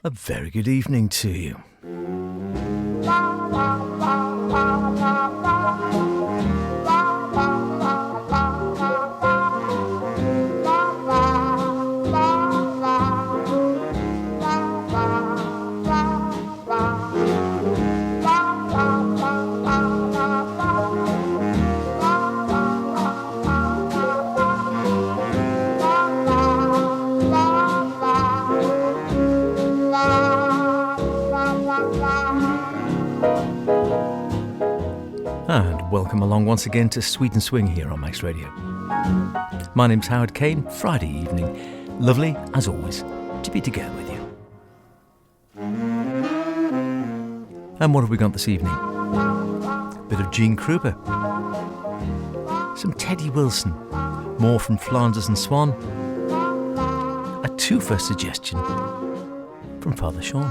A very good evening to you. And welcome along once again to Sweet and Swing here on Max Radio. My name's Howard Kane, Friday evening. Lovely, as always, to be together with you. And what have we got this evening? Bit of Gene Krupa, some Teddy Wilson, more from Flanders and Swann, a twofer suggestion from Father Sean.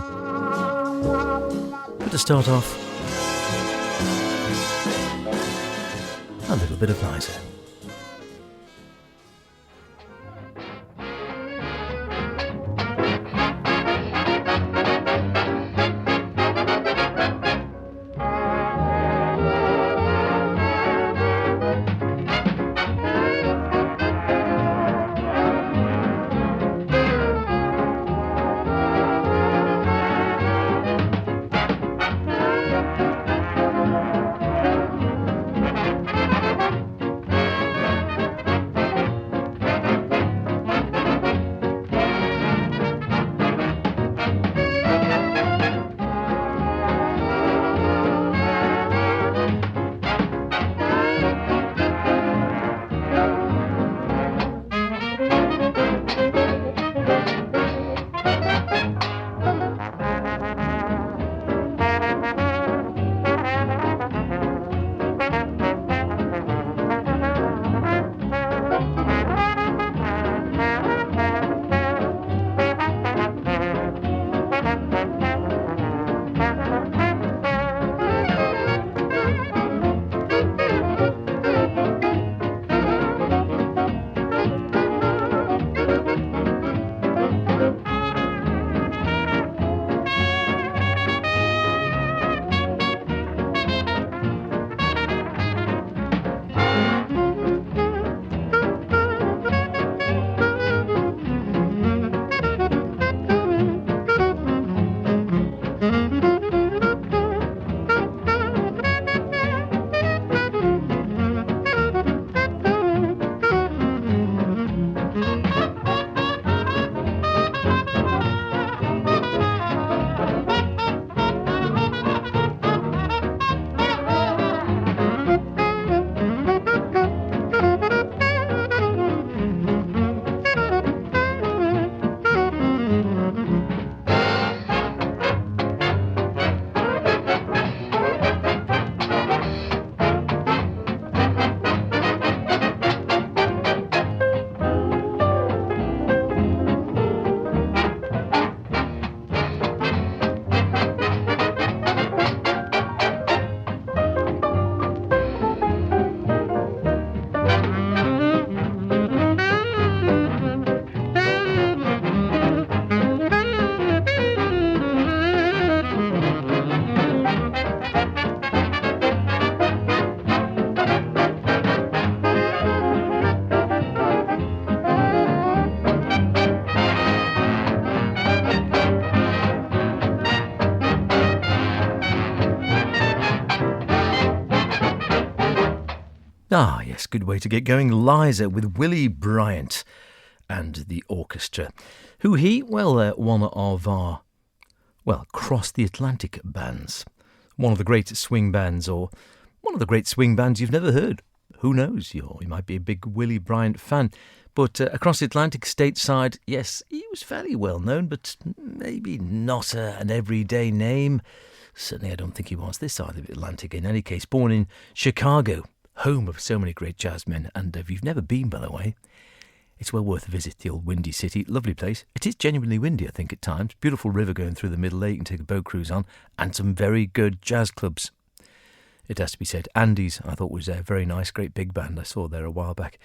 But to start off, a little bit of Liza. Ah, yes, good way to get going. Liza with Willie Bryant and the orchestra. Who he? Well, one of our, cross the Atlantic bands. One of the great swing bands, or one of the great swing bands you've never heard. Who knows? You might be a big Willie Bryant fan. But across the Atlantic stateside, yes, he was fairly well known, but maybe not an everyday name. Certainly I don't think he was this side of the Atlantic. In any case, born in Chicago, home of so many great jazzmen, and if you've never been, by the way, it's well worth a visit, the old windy city. Lovely place. It is genuinely windy, I think, at times. Beautiful river going through the middle there you can take a boat cruise on, and some very good jazz clubs. It has to be said. Andy's, I thought, was a very nice, great big band I saw there a while back.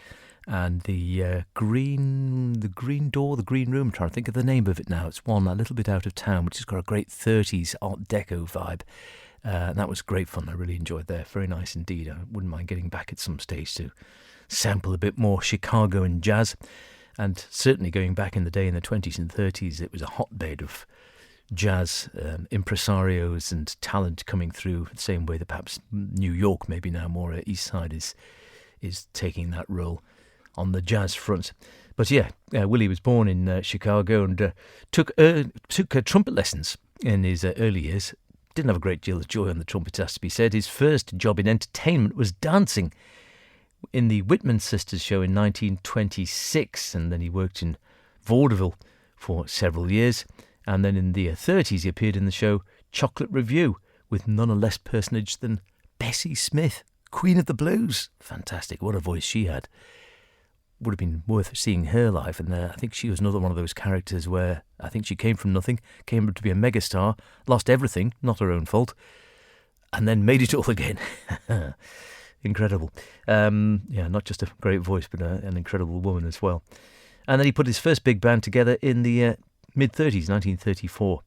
And the green door, the green room, I'm trying to think of the name of it now. It's one a little bit out of town, which has got a great 30s Art Deco vibe. And that was great fun. I really enjoyed that. Very nice indeed. I wouldn't mind getting back at some stage to sample a bit more Chicago and jazz. And certainly going back in the day in the 20s and 30s, it was a hotbed of jazz impresarios and talent coming through, the same way that perhaps New York, maybe now more East Side, is taking that role on the jazz front. But yeah, Willie was born in Chicago and took trumpet lessons in his early years. Didn't have a great deal of joy on the trumpet, has to be said. His first job in entertainment was dancing in the Whitman Sisters show in 1926, and then he worked in vaudeville for several years. And then in the 30s, he appeared in the show Chocolate Review with none less personage than Bessie Smith, Queen of the Blues. Fantastic. What a voice she had. Would have been worth seeing her live. And I think she was another one of those characters where I think she came from nothing, came up to be a megastar, lost everything, not her own fault, and then made it all again. Incredible. Not just a great voice, but an incredible woman as well. And then he put his first big band together in the mid-30s, 1934,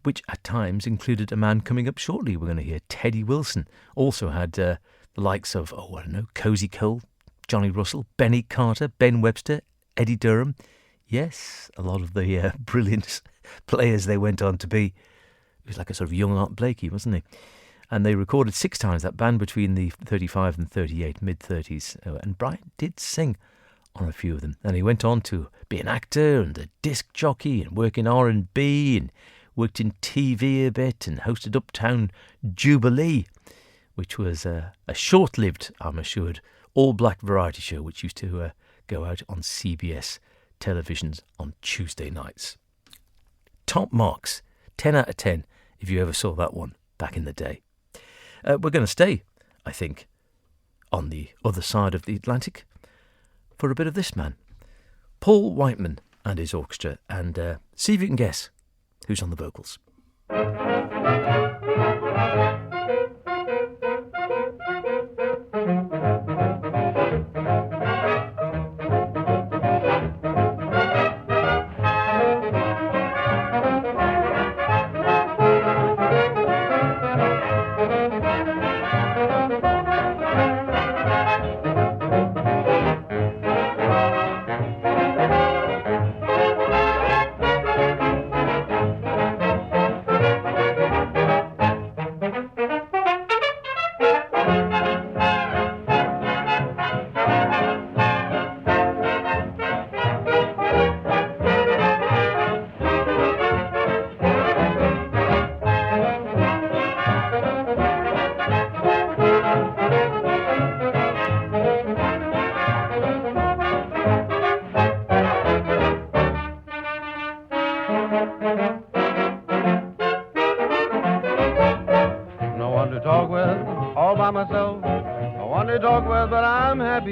which at times included a man coming up shortly. We're going to hear Teddy Wilson. Also had the likes of, Cozy Cole, Johnny Russell, Benny Carter, Ben Webster, Eddie Durham. Yes, a lot of the brilliant players they went on to be. He was like a sort of young Art Blakey, wasn't he? And they recorded 6 times, that band, between the 35 and 38, mid-30s. And Brian did sing on a few of them. And he went on to be an actor and a disc jockey and work in R&B and worked in TV a bit and hosted Uptown Jubilee, which was a short-lived, I'm assured, all-black variety show which used to go out on CBS televisions on Tuesday nights. Top marks, 10 out of 10, if you ever saw that one back in the day. We're going to stay, I think, on the other side of the Atlantic for a bit of this man, Paul Whiteman and his orchestra, and see if you can guess who's on the vocals.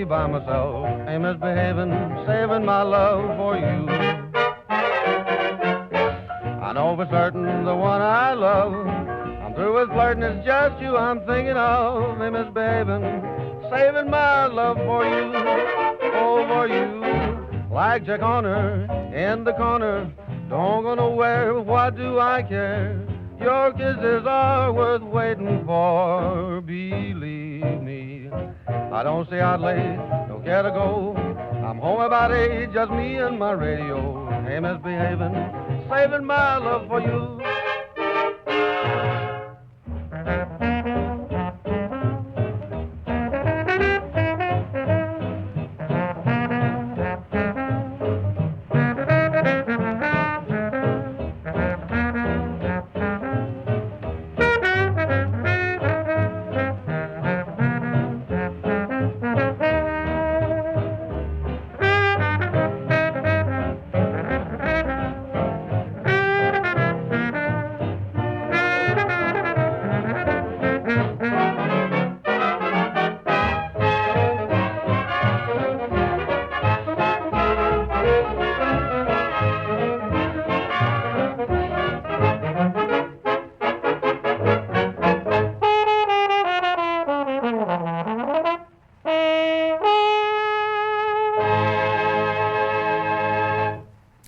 By myself, ain't misbehaving, saving my love for you. I know for certain the one I love, I'm through with flirting, it's just you I'm thinking of. Ain't misbehaving, saving my love for you, oh for you. Like Jack Horner in the corner, don't go nowhere, what do I care? Your kisses are worth waiting for, believe me. I don't stay out late, don't care to go. I'm home about 8, just me and my radio. Ain't misbehaving, saving my love for you.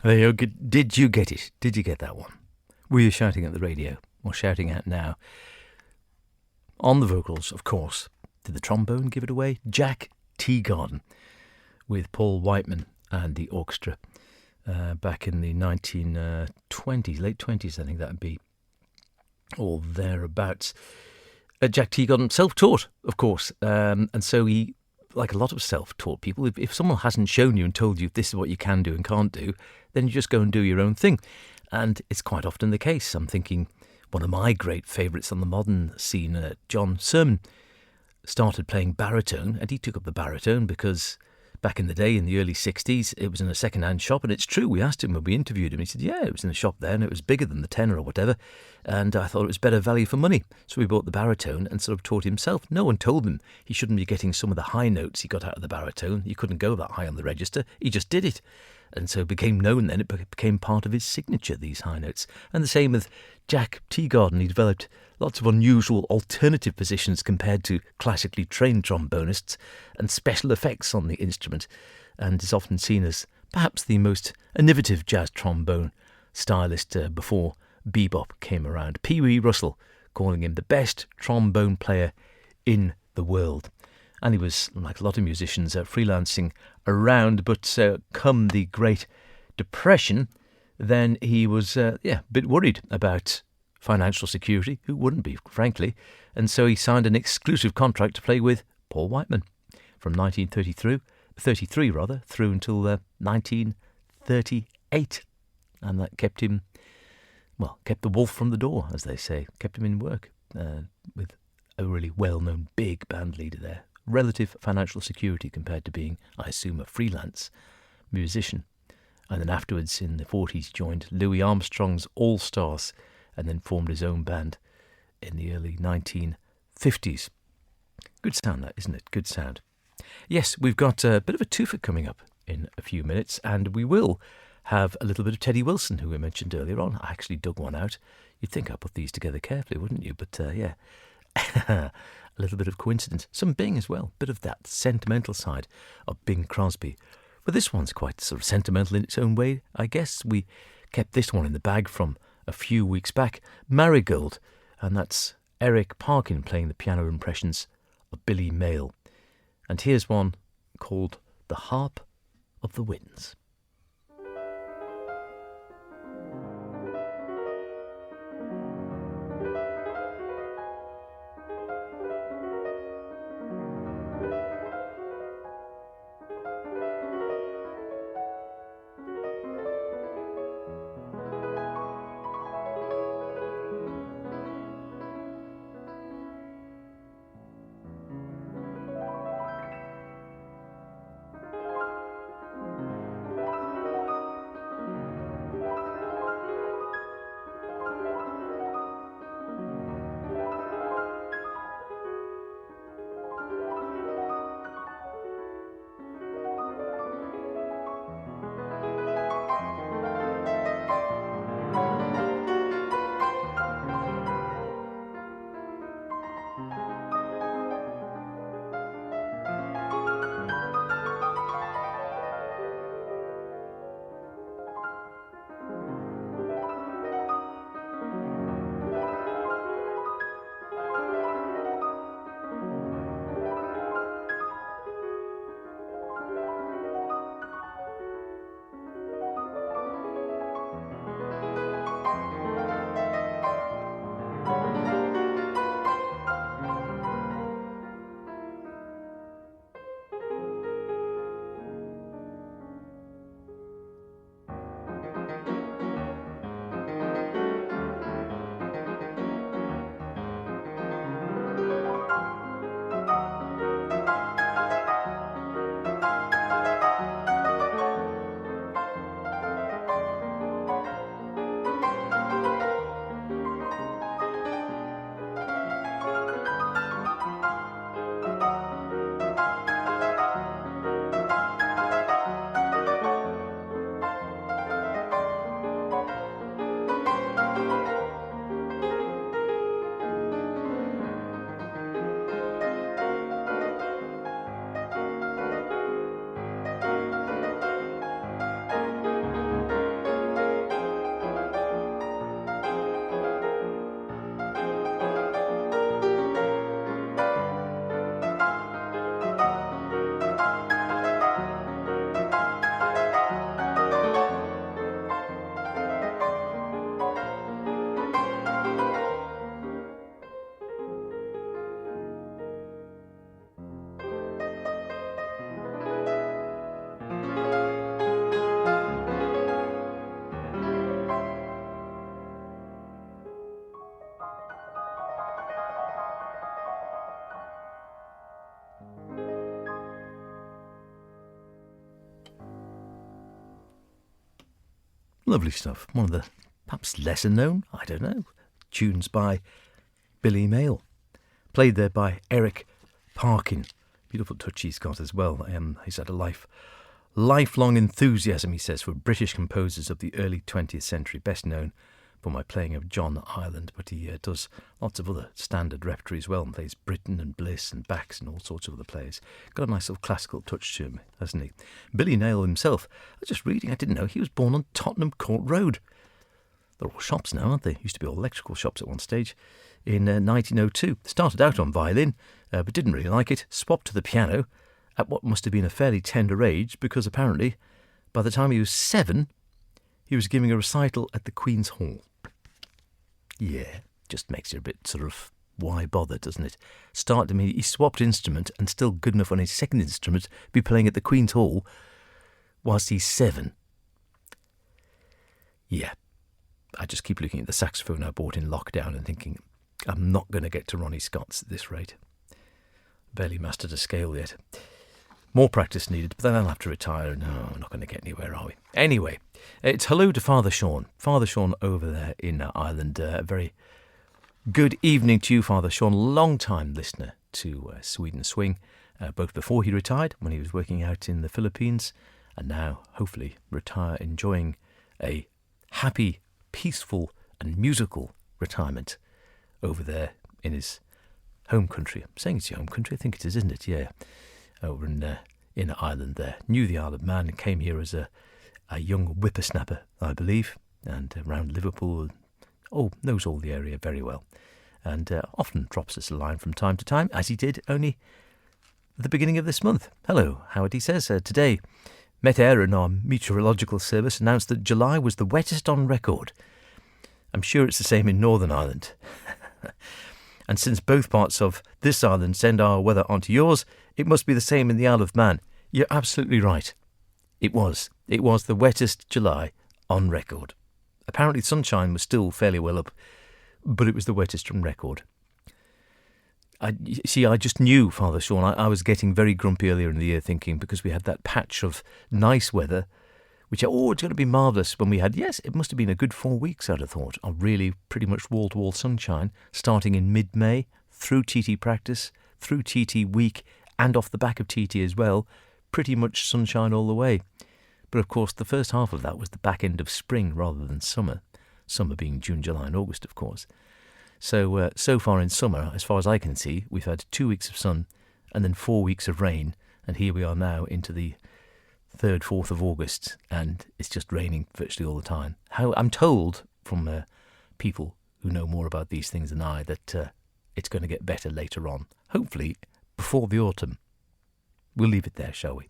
There you go. Did you get it? Did you get that one? Were you shouting at the radio or shouting out now? On the vocals, of course. Did the trombone give it away? Jack Teagarden with Paul Whiteman and the orchestra back in the 1920s, late 20s, I think that would be, or thereabouts. Jack Teagarden, self-taught, of course, and so he, like a lot of self-taught people, if someone hasn't shown you and told you this is what you can do and can't do, then you just go and do your own thing. And it's quite often the case. I'm thinking one of my great favourites on the modern scene, John Sermon, started playing baritone, and he took up the baritone because back in the day, in the early 60s, it was in a second-hand shop, and it's true, we asked him when we interviewed him, he said, yeah, it was in a shop there, and it was bigger than the tenor or whatever, and I thought it was better value for money. So we bought the baritone and sort of taught himself. No one told him he shouldn't be getting some of the high notes he got out of the baritone. He couldn't go that high on the register. He just did it. And so it became known then, it became part of his signature, these high notes. And the same with Jack Teagarden. He developed lots of unusual alternative positions compared to classically trained trombonists and special effects on the instrument, and is often seen as perhaps the most innovative jazz trombone stylist before bebop came around. Pee Wee Russell calling him the best trombone player in the world. And he was, like a lot of musicians, freelancing around, but come the Great Depression, then he was a bit worried about financial security. Who wouldn't be, frankly? And so he signed an exclusive contract to play with Paul Whiteman from 1933 through until 1938. And that kept him, kept the wolf from the door, as they say, kept him in work with a really well-known big band leader there. Relative financial security compared to being, I assume, a freelance musician. And then afterwards, in the 40s, joined Louis Armstrong's All Stars and then formed his own band in the early 1950s. Good sound, that, isn't it? Good sound. Yes, we've got a bit of a twofer coming up in a few minutes, and we will have a little bit of Teddy Wilson, who we mentioned earlier on. I actually dug one out. You'd think I put these together carefully, wouldn't you? But yeah, a little bit of coincidence. Some Bing as well, bit of that sentimental side of Bing Crosby. But this one's quite sort of sentimental in its own way, I guess. We kept this one in the bag from a few weeks back, Marigold, and that's Eric Parkin playing the piano impressions of Billy Mayle. And here's one called The Harp of the Winds. Lovely stuff. One of the perhaps lesser known, I don't know, tunes by Billy Mayle. Played there by Eric Parkin. Beautiful touch he's got as well. He's had a lifelong enthusiasm, he says, for British composers of the early 20th century, best known for my playing of John Ireland, but he does lots of other standard repertory as well, and plays Britten and Bliss and Bax and all sorts of other players. Got a nice little classical touch to him, hasn't he? Billy Mayle himself, I was just reading, I didn't know, he was born on Tottenham Court Road. They're all shops now, aren't they? Used to be all electrical shops at one stage. In 1902, started out on violin, but didn't really like it, swapped to the piano at what must have been a fairly tender age, because apparently by the time he was 7, he was giving a recital at the Queen's Hall. Yeah, just makes you a bit sort of, why bother, doesn't it? He swapped instrument and still good enough on his second instrument to be playing at the Queen's Hall whilst he's 7. Yeah, I just keep looking at the saxophone I bought in lockdown and thinking, I'm not going to get to Ronnie Scott's at this rate. Barely mastered a scale yet. More practice needed, but then I'll have to retire. No, we're not going to get anywhere, are we? Anyway, it's hello to Father Sean. Father Sean over there in Ireland. A very good evening to you, Father Sean. Long-time listener to Sweden Swing, both before he retired, when he was working out in the Philippines, and now, hopefully, enjoying a happy, peaceful and musical retirement over there in his home country. I'm saying it's your home country, I think it is, isn't it? Yeah. Over in Ireland there. Knew the Isle of Man and came here as a young whippersnapper, I believe, and around Liverpool. Knows all the area very well. And often drops us a line from time to time, as he did only at the beginning of this month. Hello, Howard, he says. Today, Met Éireann, our meteorological service, announced that July was the wettest on record. I'm sure it's the same in Northern Ireland. And since both parts of this island send our weather onto yours, it must be the same in the Isle of Man. You're absolutely right. It was. It was the wettest July on record. Apparently sunshine was still fairly well up, but it was the wettest on record. I just knew, Father Sean, I was getting very grumpy earlier in the year thinking, because we had that patch of nice weather, which, it's going to be marvellous when we had, yes, it must have been a good 4 weeks, I'd have thought, of really pretty much wall-to-wall sunshine, starting in mid-May, through TT practice, through TT week, and off the back of TT as well, pretty much sunshine all the way. But of course, the first half of that was the back end of spring rather than summer. Summer being June, July and August, of course. So far in summer, as far as I can see, we've had 2 weeks of sun and then 4 weeks of rain. And here we are now into the 3rd, 4th of August, and it's just raining virtually all the time. I'm told from people who know more about these things than I that it's going to get better later on. Hopefully before the autumn. We'll leave it there, shall we?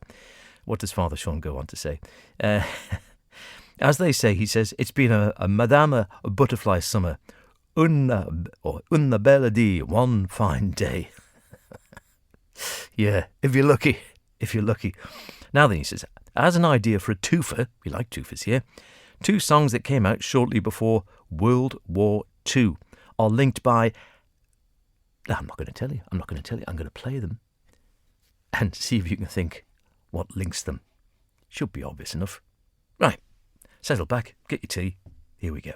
What does Father Sean go on to say? As they say, he says, it's been a Madame a Butterfly summer. Una bella di, one fine day. Yeah, if you're lucky. Now then, he says, as an idea for a twofer, we like twofers here, 2 songs that came out shortly before World War II are linked by... I'm not going to tell you. I'm going to play them and see if you can think what links them. Should be obvious enough. Right, settle back, get your tea. Here we go.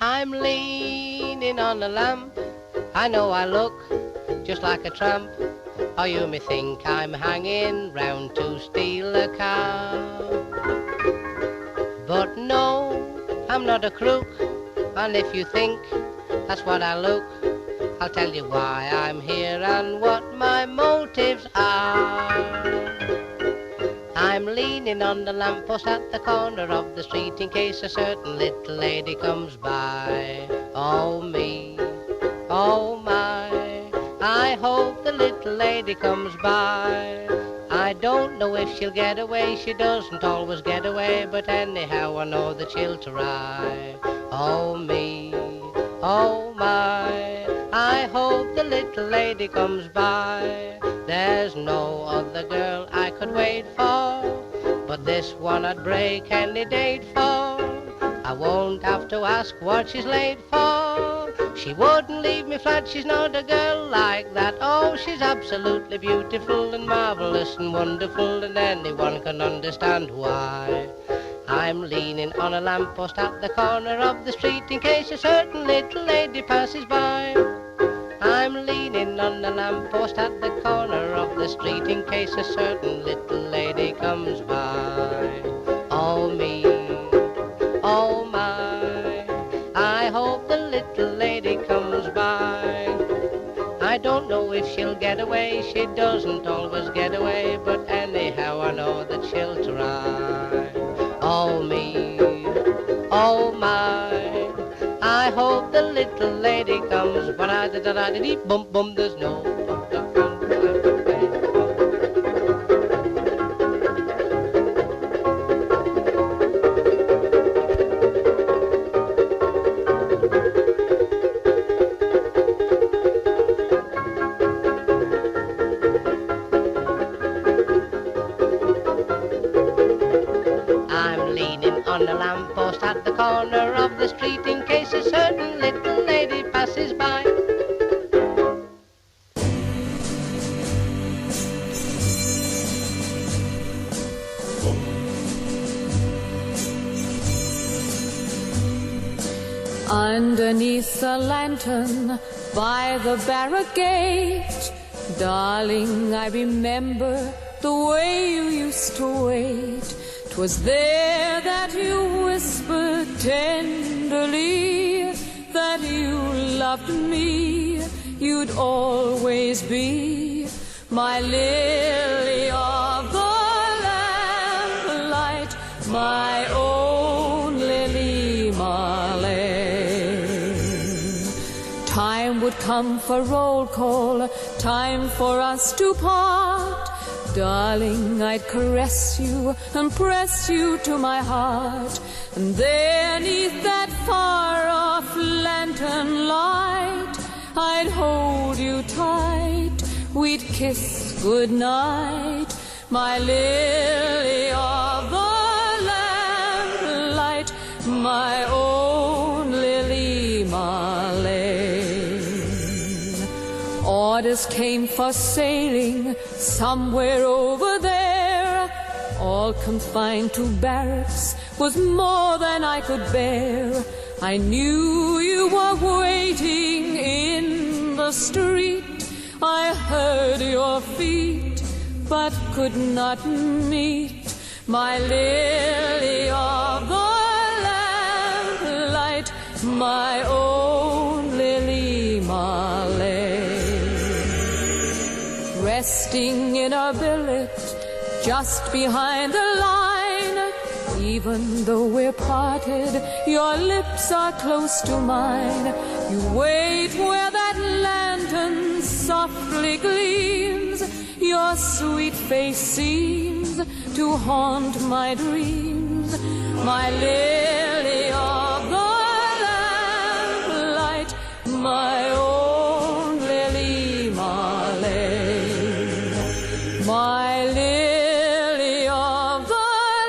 I'm leaning on the lamp. I know I look just like a tramp. Or you may think I'm hanging round to steal a cow. But no, I'm not a crook. And if you think that's what I look, I'll tell you why I'm here and what my motives are. I'm leaning on the lamppost at the corner of the street in case a certain little lady comes by. Oh me, oh my, I hope the little lady comes by. I don't know if she'll get away, she doesn't always get away, but anyhow I know that she'll try. Oh me, oh my, I hope the little lady comes by. There's no other girl I could wait for, but this one I'd break any date for. I won't have to ask what she's late for. She wouldn't leave me flat, she's not a girl like that. Oh, she's absolutely beautiful and marvellous and wonderful, and anyone can understand why. I'm leaning on a lamppost at the corner of the street in case a certain little lady passes by. I'm leaning on a lamppost at the corner of the street in case a certain little lady comes by. Oh me, oh my, I hope the little lady comes by. I don't know if she'll get away, she doesn't always get away, but anyhow I know that she'll try. Oh me, oh my, I hope the little lady comes, but I did bum bum, there's no. I'm leaning on a lamppost at the corner of the street in case a certain little lady passes by. Underneath the lantern by the barricade, darling, I remember the way you used to wait. 'Twas there that you whispered tenderly that you loved me, you'd always be my lily of the lamplight, my own Lily Marlene. Time would come for roll call, time for us to part. Darling, I'd caress you and press you to my heart, and there 'neath that far-off lantern light, I'd hold you tight, we'd kiss goodnight, my lily of the lamplight, my own Lily Marlene. Orders came for sailing somewhere over there, all confined to barracks was more than I could bear. I knew you were waiting in the street, I heard your feet but could not meet, my lily of the lamplight, my own Lily Marlene. Resting in a billet just behind the line, even though we're parted, your lips are close to mine. You wait where that lantern softly gleams, your sweet face seems to haunt my dreams, my lily of the lamplight, my own Lily Marlene, my lily of the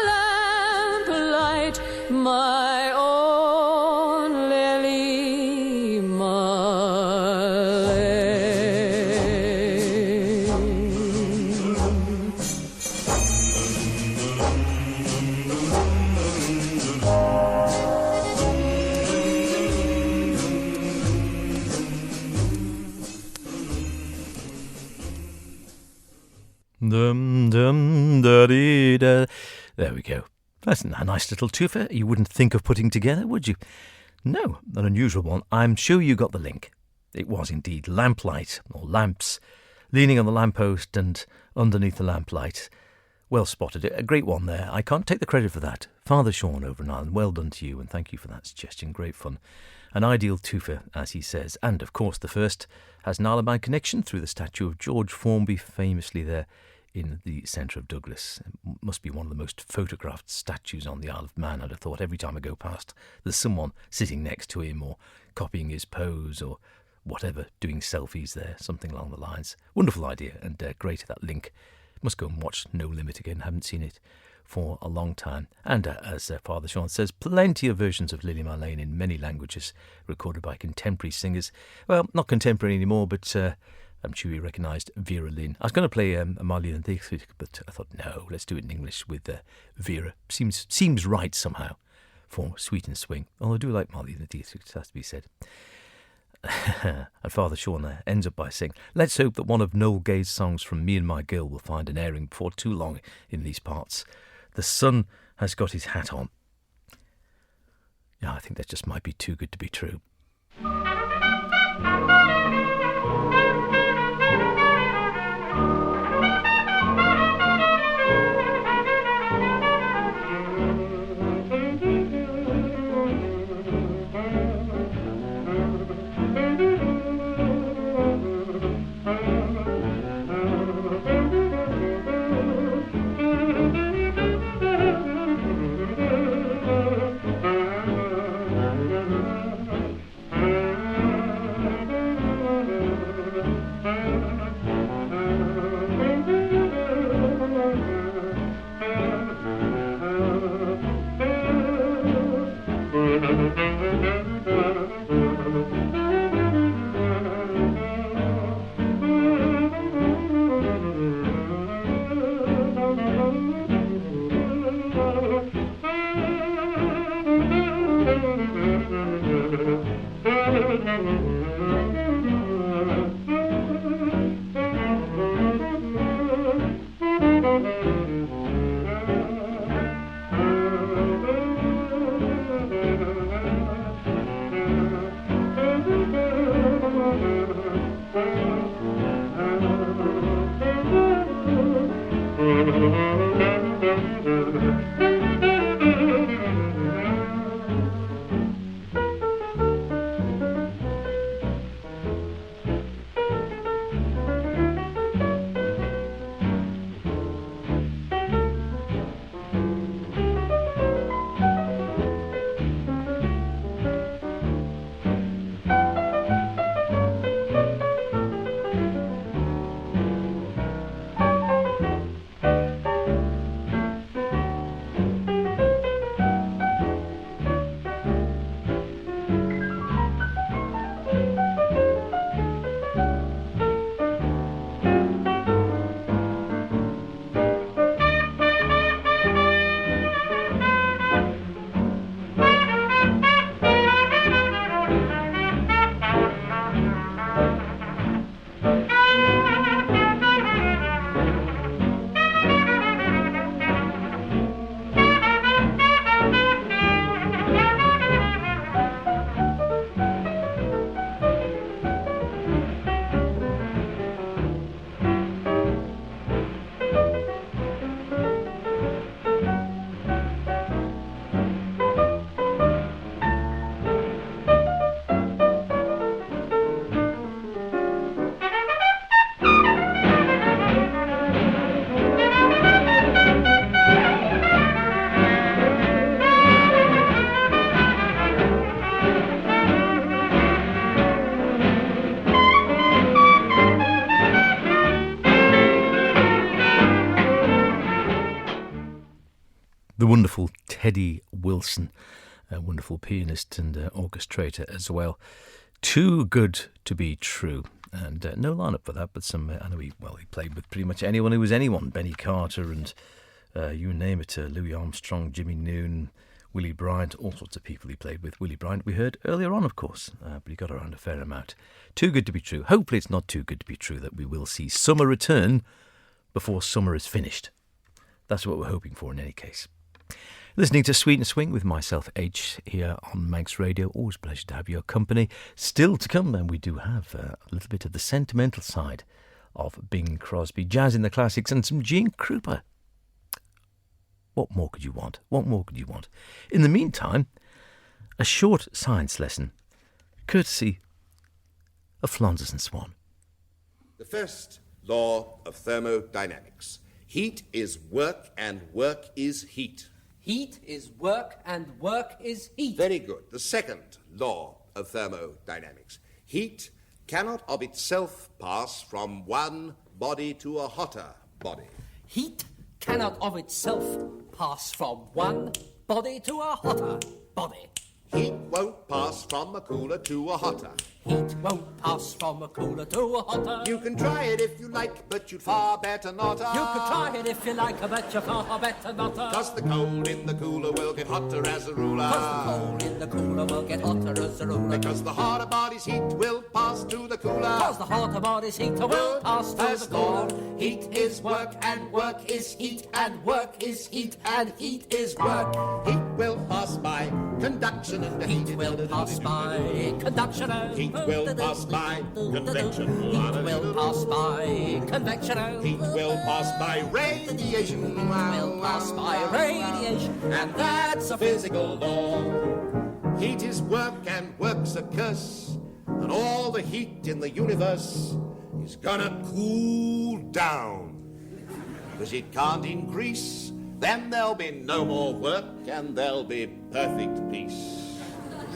lamplight, my own Lily Marlene. Dum dum da dee da. There we go. That's a nice little twofer you wouldn't think of putting together, would you? No, an unusual one. I'm sure you got the link. It was indeed lamplight, or lamps, leaning on the lamppost and underneath the lamplight. Well spotted. A great one there. I can't take the credit for that. Father Sean over in Ireland, well done to you, and thank you for that suggestion. Great fun. An ideal twofer, as he says. And, of course, the first has an Isle of Man connection through the statue of George Formby, famously there in the centre of Douglas. It must be one of the most photographed statues on the Isle of Man. I'd have thought every time I go past, there's someone sitting next to him or copying his pose or whatever, doing selfies there, something along the lines. Wonderful idea, and great, that link. Must go and watch No Limit again, haven't seen it for a long time. And as Father Sean says, plenty of versions of Lily Marlene in many languages recorded by contemporary singers. Well, not contemporary anymore, but I'm sure you recognised Vera Lynn. I was going to play Marlene Dietrich, but I thought, no, let's do it in English with Vera. Seems right somehow for Sweet and Swing. Although I do like Marlene Dietrich, it has to be said. And Father Sean ends up by saying, let's hope that one of Noel Gay's songs from Me and My Girl will find an airing before too long in these parts. The sun has got his hat on. Yeah, I think that just might be too good to be true. The wonderful Teddy Wilson, a wonderful pianist and orchestrator as well. Too good to be true. And no lineup for that, but I know he played with pretty much anyone who was anyone. Benny Carter and you name it, Louis Armstrong, Jimmy Noon, Willie Bryant, all sorts of people he played with. Willie Bryant we heard earlier on, of course, but he got around a fair amount. Too good to be true. Hopefully it's not too good to be true that we will see summer return before summer is finished. That's what we're hoping for in any case. Listening to Sweet and Swing with myself, H, here on Manx Radio. Always a pleasure to have your company. Still to come, and we do have a little bit of the sentimental side of Bing Crosby, jazz in the classics, and some Gene Krupa. What more could you want? What more could you want? In the meantime, a short science lesson, courtesy of Flanders and Swann. The first law of thermodynamics. Heat is work and work is heat. Heat is work and work is heat. Very good. The second law of thermodynamics. Heat cannot of itself pass from one body to a hotter body. Heat cannot of itself pass from one body to a hotter body. Heat won't pass from a cooler to a hotter. Heat won't pass from a cooler to a hotter. You can try it if you like, but you'd far better not. You could try it if you like, but you're far better not. Cause the cold in the cooler will get hotter as a ruler. Cause the cold in the cooler will get hotter as a ruler. Because the hotter body's heat will pass to the cooler. Cause the hotter body's heat will pass to the cooler. Heat is work and work is heat and work is heat and heat is work. Heat will pass by conduction and Heat will pass by conduction and Heat will pass by convection. Heat will pass by convection and Heat will pass by radiation. Heat will pass by radiation. And that's a physical law. Heat is work and work's a curse. And all the heat in the universe is gonna cool down. Because it can't increase, then there'll be no more work and there'll be perfect peace.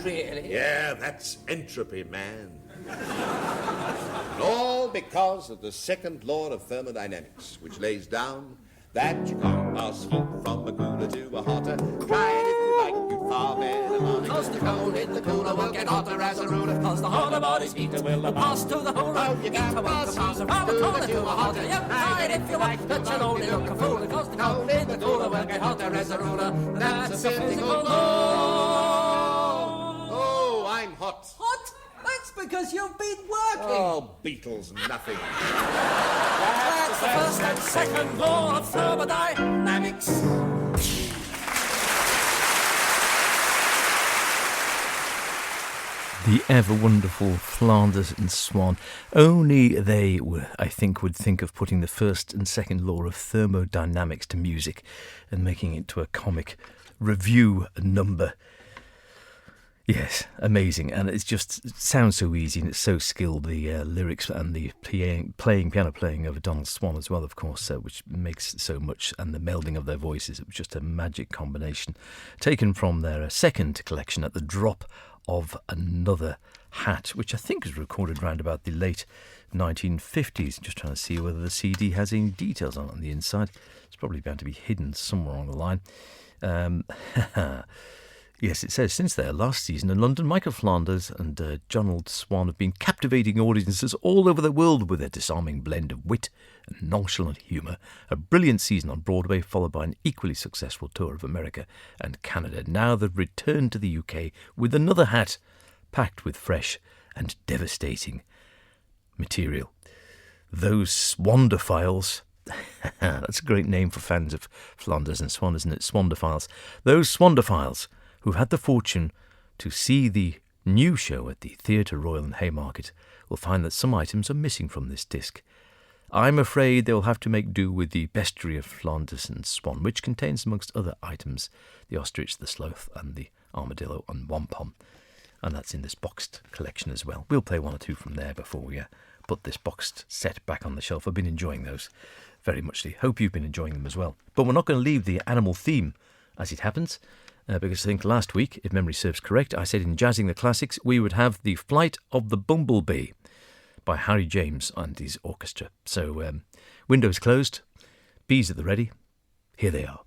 Really? Yeah, that's entropy, man. And all because of the second law of thermodynamics, which lays down that you can't pass heat from a cooler to a hotter. Try it if you like, you far better not. Cause the cold in the cooler will get hotter as a ruler. Cause the hotter body's heater will pass to the cooler. Oh, you can't Heater will pass pass heat from a cooler to to a a hotter. hotter. You try it if you like, but you'll only look a fool. Cause the cold in the cooler will get hotter as a ruler. That's a physical law. Oh, I'm hot. What? That's because you've been working. Oh, Beatles, nothing. That's the first and second law of thermodynamics. The ever-wonderful Flanders and Swann. Only they, I think, would think of putting the first and second law of thermodynamics to music and making it to a comic review number. Yes, amazing. And it sounds so easy and it's so skilled, the lyrics and the piano playing of Donald Swann as well, of course, which makes so much, and the melding of their voices. It was just a magic combination. Taken from their second collection, At the Drop of Another Hat, which I think was recorded around about the late 1950s. Just trying to see whether the CD has any details on the inside. It's probably bound to be hidden somewhere on the line. Yes, it says, since their last season in London, Michael Flanders and Donald Swann have been captivating audiences all over the world with their disarming blend of wit and nonchalant humour. A brilliant season on Broadway, followed by an equally successful tour of America and Canada. Now they've returned to the UK with another hat, packed with fresh and devastating material. Those Swandophiles. That's a great name for fans of Flanders and Swann, isn't it? Swandophiles. Those Swandophiles who've had the fortune to see the new show at the Theatre Royal in Haymarket will find that some items are missing from this disc. I'm afraid they'll have to make do with the bestiary of Flanders and Swann, which contains, amongst other items, the ostrich, the sloth, and the armadillo and wampum. And that's in this boxed collection as well. We'll play one or two from there before we put this boxed set back on the shelf. I've been enjoying those very muchly. Hope you've been enjoying them as well. But we're not going to leave the animal theme, as it happens, because I think last week, if memory serves correct, I said in Jazzing the Classics we would have The Flight of the Bumblebee by Harry James and his orchestra. So, windows closed, bees at the ready. Here they are.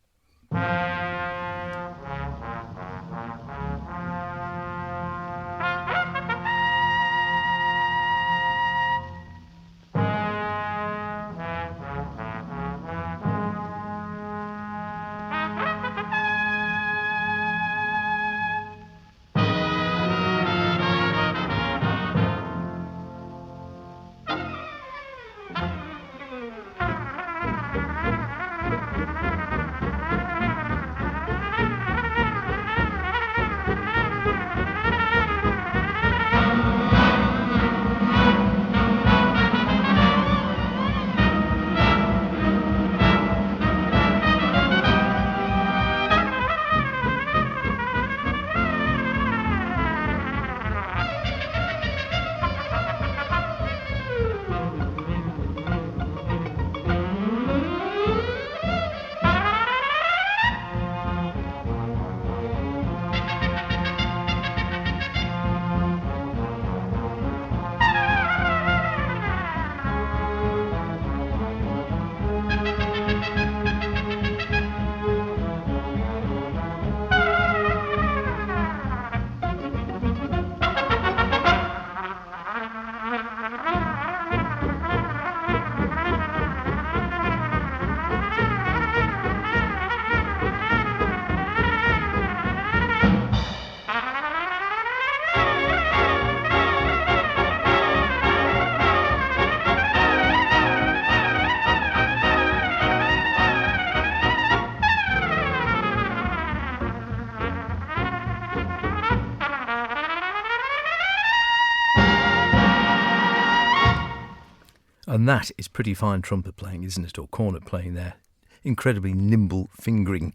And that is pretty fine trumpet playing, isn't it? Or cornet playing there. Incredibly nimble fingering,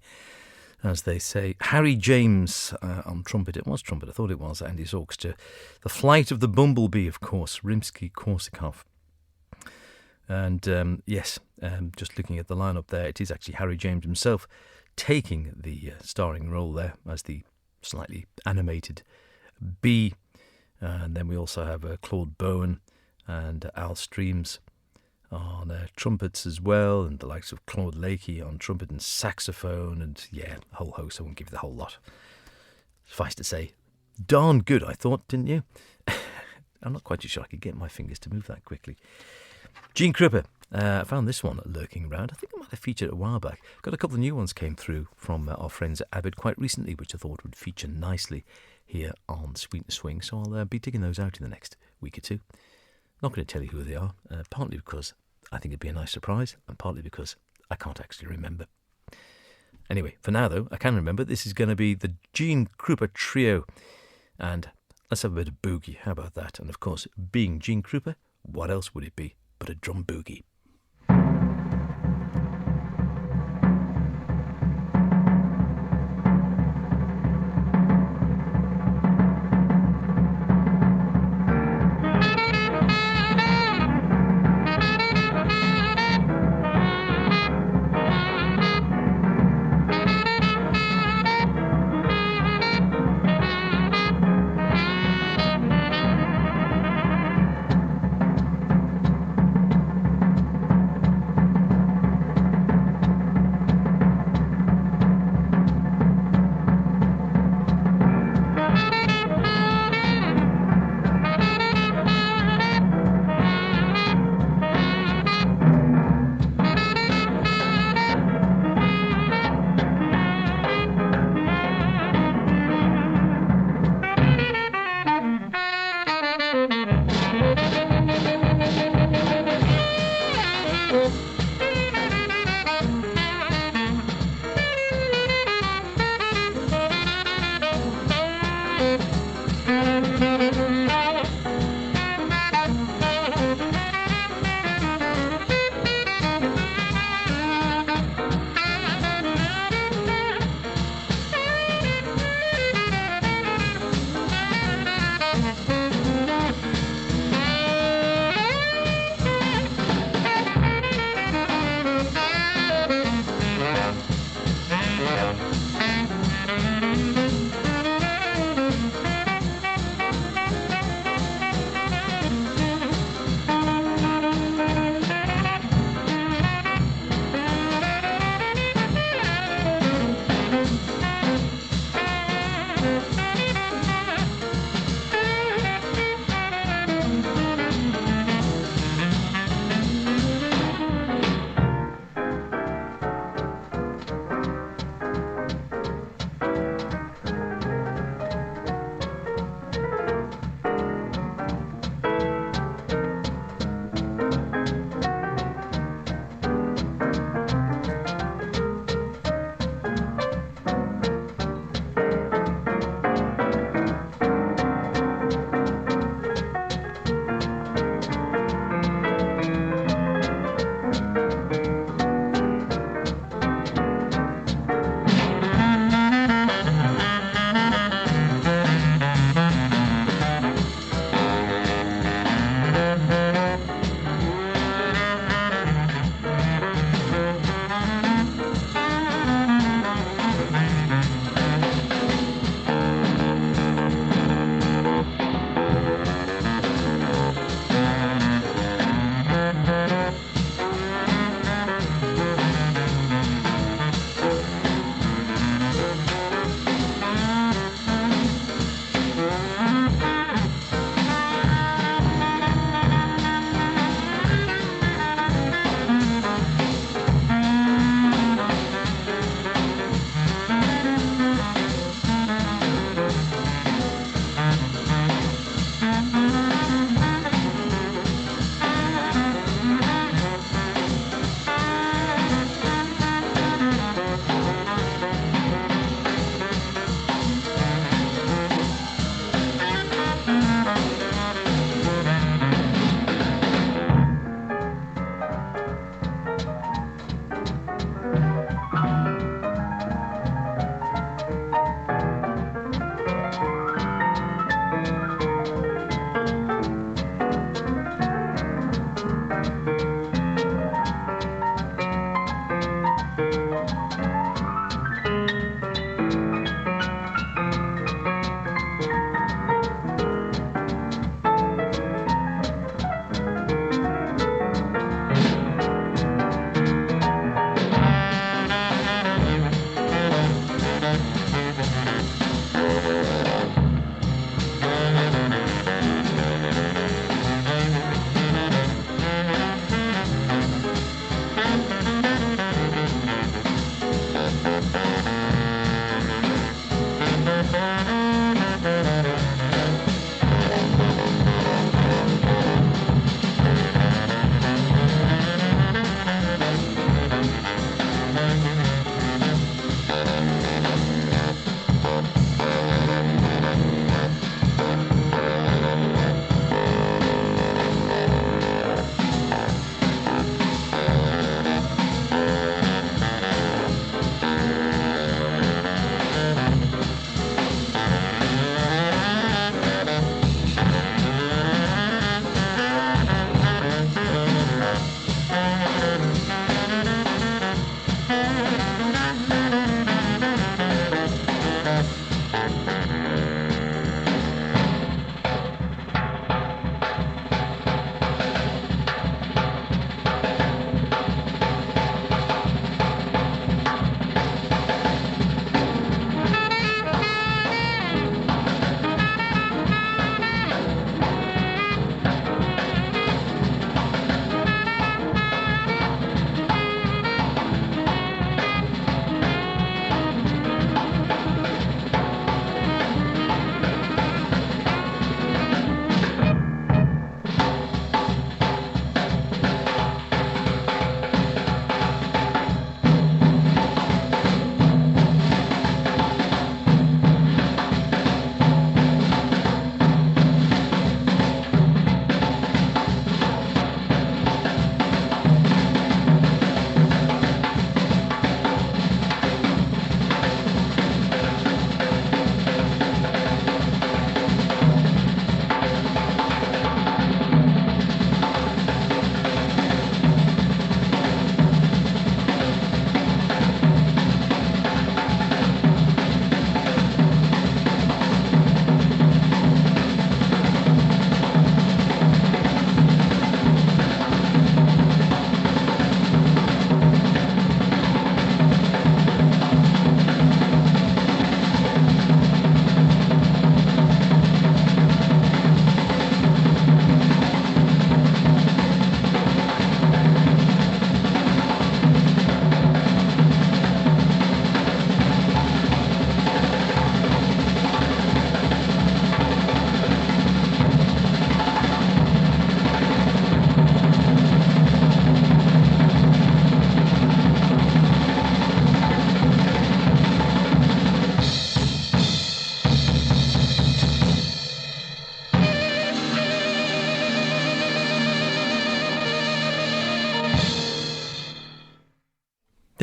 as they say. Harry James on trumpet. It was trumpet, I thought it was, and his orchestra. The Flight of the Bumblebee, of course, Rimsky-Korsakov. And yes, just looking at the lineup there, it is actually Harry James himself taking the starring role there as the slightly animated bee. And then we also have Claude Bowen and Al Streams on trumpets as well, and the likes of Claude Lakey on trumpet and saxophone, and yeah, a whole host. I won't give you the whole lot. Suffice to say, darn good, I thought, didn't you? I'm not quite too sure I could get my fingers to move that quickly. Gene Krupa, I found this one lurking around. I think I might have featured it a while back. Got a couple of new ones came through from our friends at Abbott quite recently, which I thought would feature nicely here on Sweet and Swing, so I'll be digging those out in the next week or two. Not going to tell you who they are, partly because I think it'd be a nice surprise, and partly because I can't actually remember. Anyway, for now though, I can remember. This is going to be the Gene Krupa Trio, and let's have a bit of boogie. How about that? And of course, being Gene Krupa, what else would it be but a drum boogie?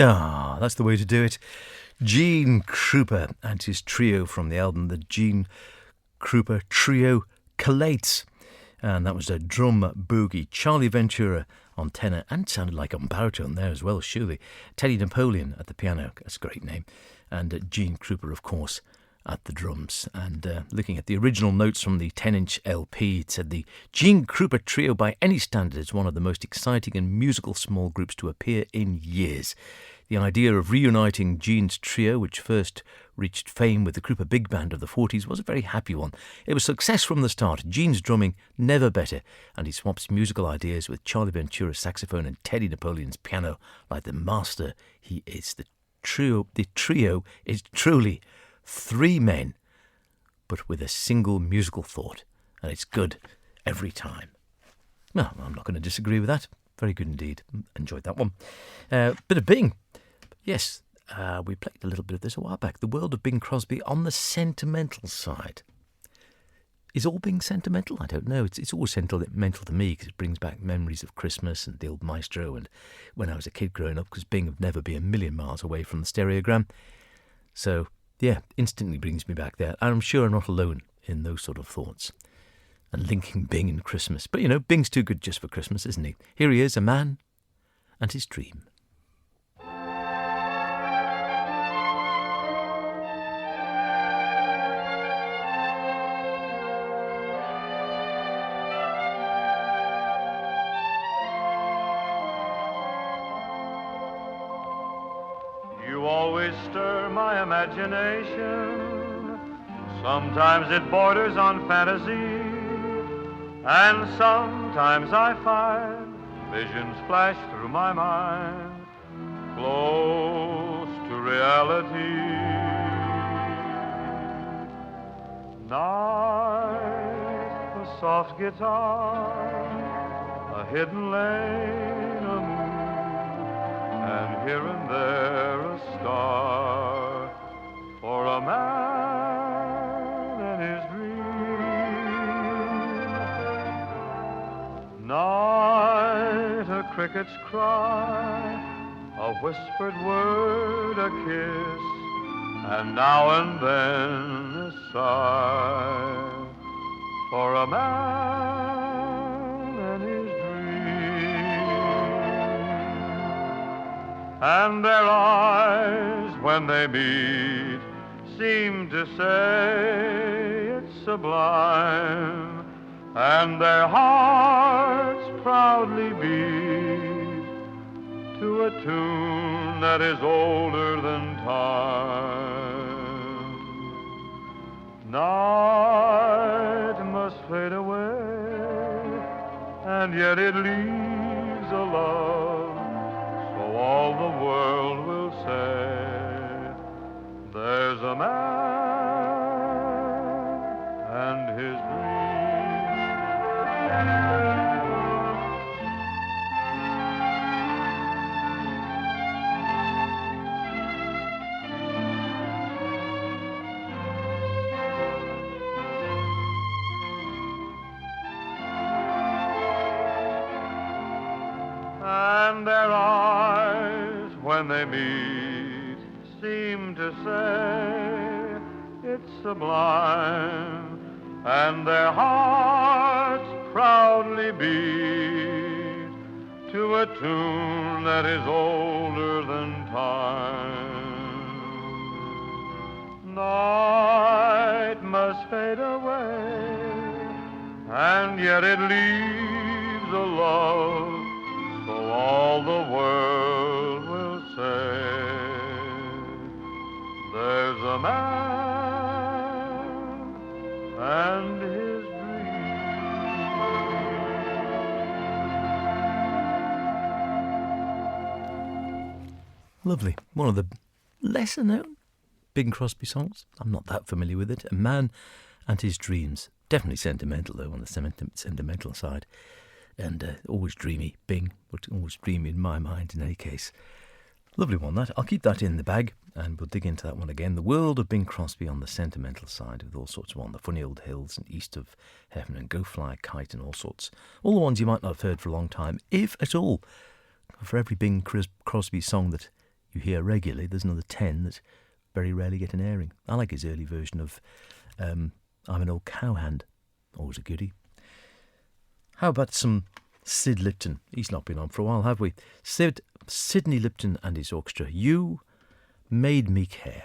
Ah, that's the way to do it. Gene Krupa and his trio from the album The Gene Krupa Trio Collates. And that was a drum boogie. Charlie Ventura on tenor, and sounded like on baritone there as well, surely. Teddy Napoleon at the piano, that's a great name. And Gene Krupa, of course, at the drums. And looking at the original notes from the 10-inch LP, it said the Gene Krupa Trio by any standard is one of the most exciting and musical small groups to appear in years. The idea of reuniting Gene's trio, which first reached fame with the Krupa Big Band of the 40s, was a very happy one. It was success from the start. Gene's drumming never better, and he swaps musical ideas with Charlie Ventura's saxophone and Teddy Napoleon's piano like the master he is. The trio is truly three men, but with a single musical thought, and it's good every time. Well, I'm not going to disagree with that. Very good indeed. Enjoyed that one. Bit of Bing. Yes, we played a little bit of this a while back. The world of Bing Crosby on the sentimental side. Is all Bing sentimental? I don't know. It's always sentimental to me because it brings back memories of Christmas and the old maestro and when I was a kid growing up, because Bing would never be a million miles away from the stereogram. So, yeah, instantly brings me back there. And I'm sure I'm not alone in those sort of thoughts. And linking Bing and Christmas. But, you know, Bing's too good just for Christmas, isn't he? Here he is, a man and his dream. You always stir my imagination. Sometimes it borders on fantasy, and sometimes I find visions flash through my mind, close to reality. Night, a soft guitar, a hidden lane, a moon, and here and there a star for a man and his dream. Night, a cricket's cry, a whispered word, a kiss, and now and then a sigh for a man and his dream. And their eyes, when they meet, seem to say it's sublime, and their hearts proudly beat to a tune that is older than time. Night must fade away, and yet it leaves a love, so all the world will say there's a man and his and their eyes, when they meet, seem to say it's sublime, and their hearts proudly beat to a tune that is older than time. Night must fade away, and yet it leaves a love, so all the world will say there's a man and his dream. Lovely. One of the lesser known Bing Crosby songs. I'm not that familiar with it. A Man and His Dreams. Definitely sentimental, though, on the sentimental side. And always dreamy, Bing, but always dreamy in my mind in any case. Lovely one, that. I'll keep that in the bag, and we'll dig into that one again. The world of Bing Crosby on the sentimental side, with all sorts of one. The Funny Old Hills and East of Heaven and Go Fly a Kite and all sorts. All the ones you might not have heard for a long time, if at all. For every Bing Crosby song that you hear regularly. There's another 10 that very rarely get an airing. I like his early version of I'm an Old Cowhand. Always a goodie. How about some Sid Lipton? He's not been on for a while, have we? Sidney Lipton and his orchestra. You Made Me Care.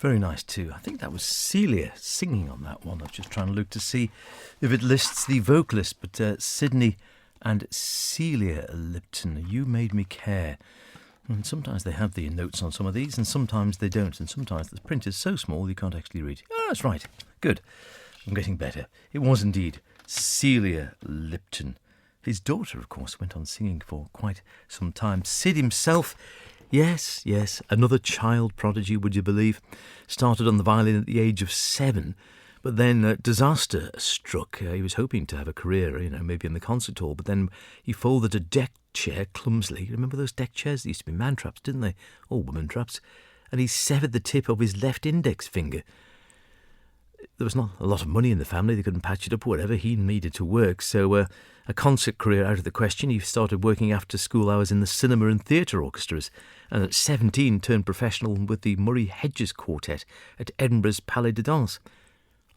Very nice too. I think that was Celia singing on that one. I was just trying to look to see if it lists the vocalist, but Sidney and Celia Lipton, You Made Me Care. And sometimes they have the notes on some of these, and sometimes they don't, and sometimes the print is so small you can't actually read. Oh, that's right. Good. I'm getting better. It was indeed Celia Lipton. His daughter, of course, went on singing for quite some time. Sid himself, yes, another child prodigy, would you believe? Started on the violin at the age of 7, but then disaster struck. He was hoping to have a career, maybe in the concert hall, but then he folded a deck chair clumsily. Remember those deck chairs? They used to be man traps, didn't they? Or woman traps. And he severed the tip of his left index finger. There was not a lot of money in the family. They couldn't patch it up or whatever. He needed to work. So a concert career out of the question. He started working after school hours in the cinema and theatre orchestras. And at 17 turned professional with the Murray Hedges Quartet at Edinburgh's Palais de Danse.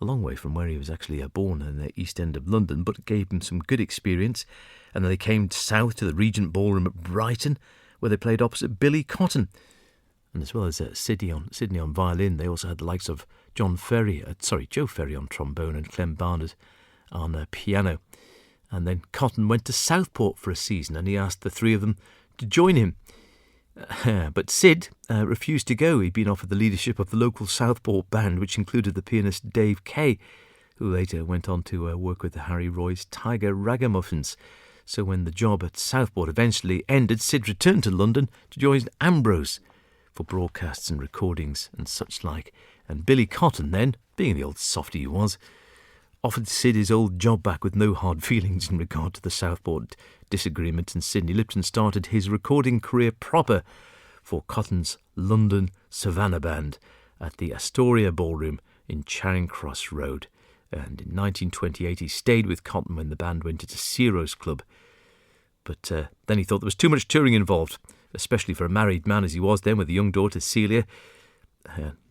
A long way from where he was actually born in the East End of London, but it gave him some good experience. And then they came south to the Regent Ballroom at Brighton, where they played opposite Billy Cotton. And as well as Sidney on violin, they also had the likes of Joe Ferry on trombone and Clem Barnett on piano. And then Cotton went to Southport for a season, and he asked the three of them to join him. But Sid refused to go. He'd been offered the leadership of the local Southport band, which included the pianist Dave Kay, who later went on to work with the Harry Roy's Tiger Ragamuffins. So when the job at Southport eventually ended, Sid returned to London to join Ambrose, for broadcasts and recordings and such like. And Billy Cotton then, being the old softy he was, offered Sid his old job back with no hard feelings in regard to the Southport disagreement, and Sidney Lipton started his recording career proper for Cotton's London Savannah Band at the Astoria Ballroom in Charing Cross Road. And in 1928 he stayed with Cotton when the band went into Ciro's Club. But then he thought there was too much touring involved, especially for a married man as he was then with a young daughter, Celia,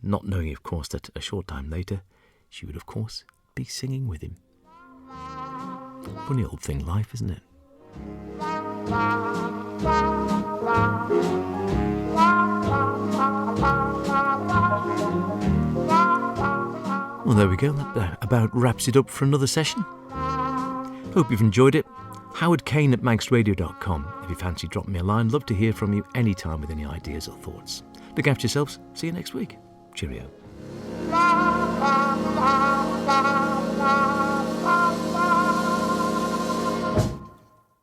not knowing, of course, that a short time later she would, of course, be singing with him. Funny old thing, life, isn't it? Well, there we go. That about wraps it up for another session. Hope you've enjoyed it. Howard Kane at manxradio.com. If you fancy dropping me a line, love to hear from you anytime with any ideas or thoughts. Look after yourselves. See you next week. Cheerio.